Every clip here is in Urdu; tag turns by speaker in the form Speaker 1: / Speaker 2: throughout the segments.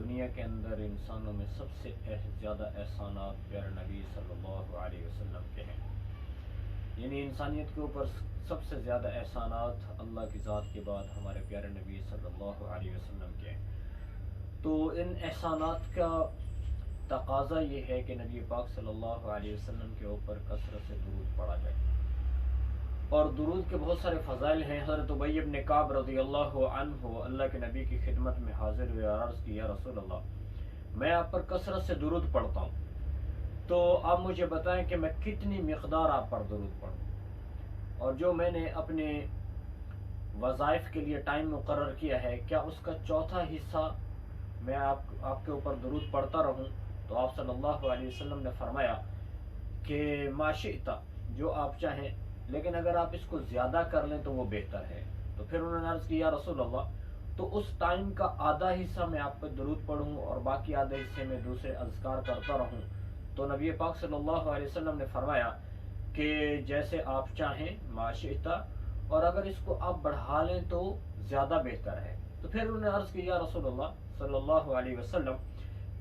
Speaker 1: دنیا کے اندر انسانوں میں سب سے زیادہ احسانات پیارے نبی صلی اللہ علیہ وسلم کے ہیں. یعنی انسانیت کے اوپر سب سے زیادہ احسانات اللہ کی ذات کے بعد ہمارے پیارے نبی صلی اللہ علیہ وسلم کے ہیں. تو ان احسانات کا تقاضا یہ ہے کہ نبی پاک صلی اللہ علیہ وسلم کے اوپر کثرت سے درود پڑھا جائے. اور درود کے بہت سارے فضائل ہیں. حضرت ابی بن کعب رضی اللہ عنہ اللہ کے نبی کی خدمت میں حاضر ہوئے اور عرض کی یا رسول اللہ میں آپ پر کثرت سے درود پڑھتا ہوں، تو آپ مجھے بتائیں کہ میں کتنی مقدار آپ پر درود پڑھوں، اور جو میں نے اپنے وظائف کے لیے ٹائم مقرر کیا ہے کیا اس کا چوتھا حصہ میں آپ کے اوپر درود پڑھتا رہوں؟ تو آپ صلی اللہ علیہ وسلم نے فرمایا کہ ما شئت، جو آپ چاہیں، لیکن اگر آپ اس کو زیادہ کر لیں تو وہ بہتر ہے. تو پھر انہوں نے عرض کی یا رسول اللہ تو اس ٹائم کا آدھا حصہ میں آپ پہ درود پڑھوں اور باقی آدھے حصے میں دوسرے اذکار کرتا رہوں؟ تو نبی پاک صلی اللہ علیہ وسلم نے فرمایا کہ جیسے آپ چاہیں ما شئت، اور اگر اس کو آپ بڑھا لیں تو زیادہ بہتر ہے. تو پھر انہوں نے عرض کی یا رسول اللہ صلی اللہ علیہ وسلم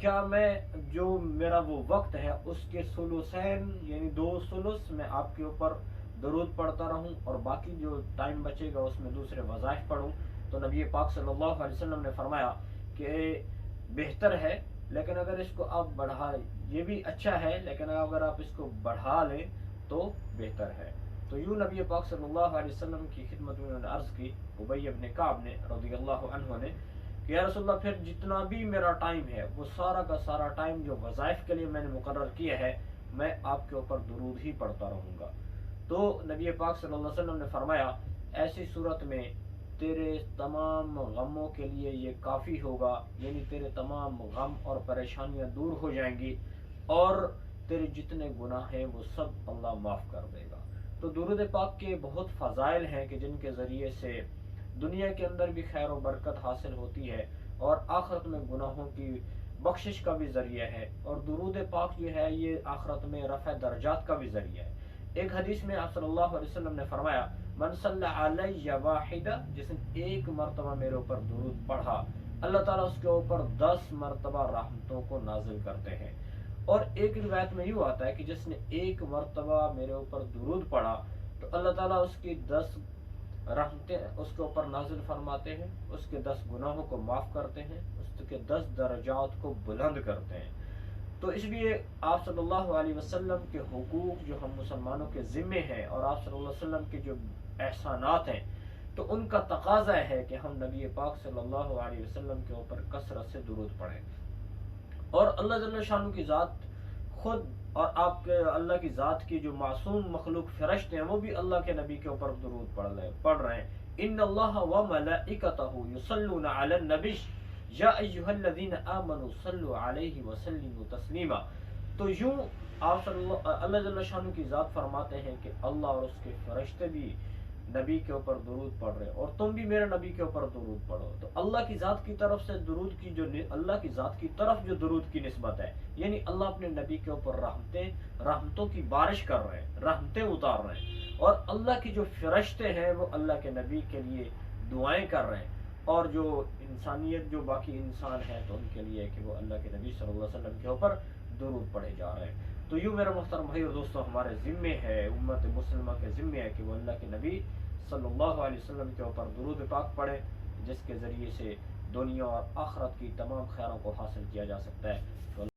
Speaker 1: کیا میں جو میرا وہ وقت ہے اس کے ثلثین یعنی 2/3 میں آپ کے اوپر درود پڑھتا رہوں اور باقی جو ٹائم بچے گا اس میں دوسرے وظائف پڑھوں؟ تو نبی پاک صلی اللہ علیہ وسلم نے فرمایا کہ بہتر ہے، لیکن اگر اس کو آپ بڑھا، یہ بھی اچھا ہے لیکن اگر آپ اس کو بڑھا لیں تو بہتر ہے. تو یوں نبی پاک صلی اللہ علیہ وسلم کی خدمت میں انہوں نے عرض کی ابی بن کعب نے رضی اللہ عنہ نے کہ یا رسول اللہ پھر جتنا بھی میرا ٹائم ہے وہ سارا کا سارا ٹائم جو وظائف کے لیے میں نے مقرر کیا ہے میں آپ کے اوپر درود ہی پڑھتا رہوں گا. تو نبی پاک صلی اللہ علیہ وسلم نے فرمایا ایسی صورت میں تیرے تمام غموں کے لیے یہ کافی ہوگا، یعنی تیرے تمام غم اور پریشانیاں دور ہو جائیں گی اور تیرے جتنے گناہ ہیں وہ سب اللہ معاف کر دے گا. تو درود پاک کے بہت فضائل ہیں کہ جن کے ذریعے سے دنیا کے اندر بھی خیر و برکت حاصل ہوتی ہے اور آخرت میں گناہوں کی بخشش کا بھی ذریعہ ہے، اور درود پاک جو ہے یہ آخرت میں رفع درجات کا بھی ذریعہ ہے. ایک حدیث میں آپ صلی اللہ علیہ وسلم نے فرمایا من صلی علی واحدہ، جس نے ایک مرتبہ میرے اوپر درود پڑھا اللہ تعالیٰ اس کے اوپر 10 مرتبہ رحمتوں کو نازل کرتے ہیں. اور ایک روایت میں یوں آتا ہے کہ جس نے ایک مرتبہ میرے اوپر درود پڑھا تو اللہ تعالیٰ اس کی 10 رحمتیں اس کے اوپر نازل فرماتے ہیں، اس کے 10 گناہوں کو معاف کرتے ہیں، اس کے 10 درجات کو بلند کرتے ہیں. تو اس لیے آپ صلی اللہ علیہ وسلم کے حقوق جو ہم مسلمانوں کے ذمے ہیں اور آپ صلی اللہ علیہ وسلم کے جو احسانات ہیں تو ان کا تقاضا ہے کہ ہم نبی پاک صلی اللہ علیہ وسلم کے اوپر کثرت سے درود پڑھیں. اور اللہ جل شانہ کی ذات خود اور آپ کے اللہ کی ذات کی جو معصوم مخلوق فرشتے ہیں وہ بھی اللہ کے نبی کے اوپر درود پڑھ رہے ہیں. ان اللہ و ملائکتہ یصلون علی النبی یا ایھا الذین آمنوا صلوا علیہ وسلموا تسلیما. تو یوں آپ اللہ جل شانہ کی ذات فرماتے ہیں کہ اللہ اور اس کے فرشتے بھی نبی کے اوپر درود پڑھ رہے ہیں اور تم بھی میرے نبی کے اوپر درود پڑھو. تو اللہ کی ذات کی طرف سے درود کی جو اللہ کی ذات کی طرف جو درود کی نسبت ہے، یعنی اللہ اپنے نبی کے اوپر رحمتوں کی بارش کر رہے ہیں، رحمتیں اتار رہے ہیں، اور اللہ کی جو فرشتے ہیں وہ اللہ کے نبی کے لیے دعائیں کر رہے ہیں، اور جو انسانیت جو باقی انسان ہے تو ان کے لیے کہ وہ اللہ کے نبی صلی اللہ علیہ وسلم کے اوپر درود پڑھے جا رہے ہیں. تو یوں میرا محترم بھائی اور دوستوں ہمارے ذمے ہے، امت مسلمہ کے ذمے ہے کہ وہ اللہ کے نبی صلی اللہ علیہ وسلم کے اوپر درود پاک پڑھے، جس کے ذریعے سے دنیا اور آخرت کی تمام خیروں کو حاصل کیا جا سکتا ہے.